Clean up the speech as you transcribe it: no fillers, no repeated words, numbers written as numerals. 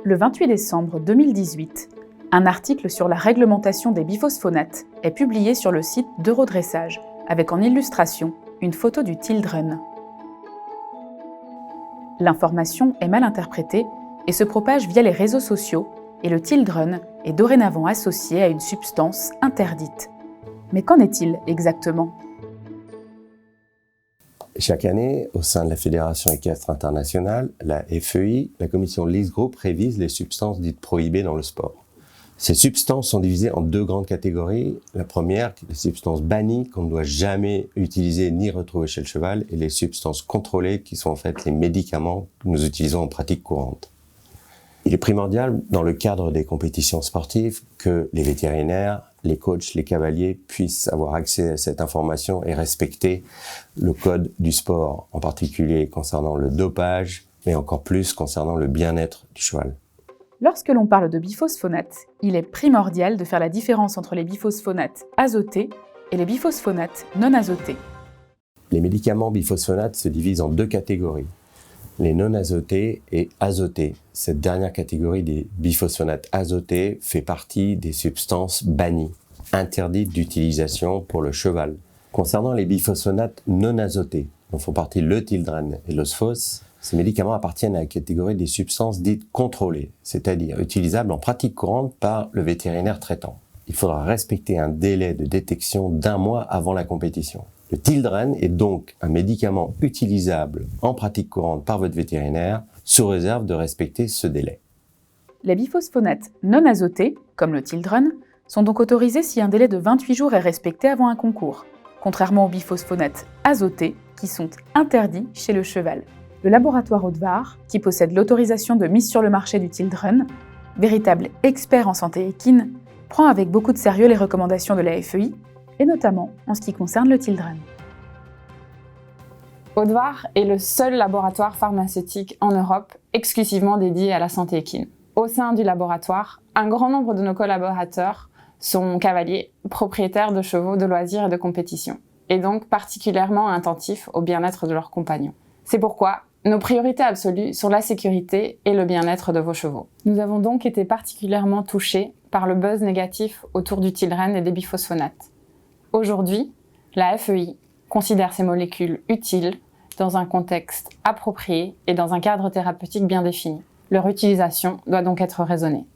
Le 28 décembre 2018, un article sur la réglementation des biphosphonates est publié sur le site d'Eurodressage, avec en illustration une photo du Tildren. L'information est mal interprétée et se propage via les réseaux sociaux, et le Tildren est dorénavant associé à une substance interdite. Mais qu'en est-il exactement ? Chaque année, au sein de la Fédération équestre internationale, la FEI, la commission List Group révise les substances dites prohibées dans le sport. Ces substances sont divisées en deux grandes catégories. La première, les substances bannies qu'on ne doit jamais utiliser ni retrouver chez le cheval, et les substances contrôlées qui sont en fait les médicaments que nous utilisons en pratique courante. Il est primordial, dans le cadre des compétitions sportives, que les vétérinaires, les coachs, les cavaliers puissent avoir accès à cette information et respecter le code du sport, en particulier concernant le dopage, mais encore plus concernant le bien-être du cheval. Lorsque l'on parle de biphosphonates, il est primordial de faire la différence entre les biphosphonates azotés et les biphosphonates non azotés. Les médicaments biphosphonates se divisent en deux catégories. Les non azotés et azotés. Cette dernière catégorie des biphosphonates azotés fait partie des substances bannies, interdites d'utilisation pour le cheval. Concernant les biphosphonates non azotés, dont font partie le Tildren et l'Osphos, ces médicaments appartiennent à la catégorie des substances dites contrôlées, c'est-à-dire utilisables en pratique courante par le vétérinaire traitant. Il faudra respecter un délai de détection d'1 mois avant la compétition. Le Tildren est donc un médicament utilisable en pratique courante par votre vétérinaire, sous réserve de respecter ce délai. Les biphosphonates non azotés, comme le Tildren, sont donc autorisés si un délai de 28 jours est respecté avant un concours, contrairement aux biphosphonates azotés qui sont interdits chez le cheval. Le laboratoire Audvar, qui possède l'autorisation de mise sur le marché du Tildren, véritable expert en santé équine, prend avec beaucoup de sérieux les recommandations de la FEI, et notamment en ce qui concerne le Tildren. Audvar est le seul laboratoire pharmaceutique en Europe exclusivement dédié à la santé équine. Au sein du laboratoire, un grand nombre de nos collaborateurs sont cavaliers, propriétaires de chevaux de loisirs et de compétition, et donc particulièrement attentifs au bien-être de leurs compagnons. C'est pourquoi nos priorités absolues sont la sécurité et le bien-être de vos chevaux. Nous avons donc été particulièrement touchés par le buzz négatif autour du Tildren et des biphosphonates. Aujourd'hui, la FEI considère ces molécules utiles dans un contexte approprié et dans un cadre thérapeutique bien défini. Leur utilisation doit donc être raisonnée.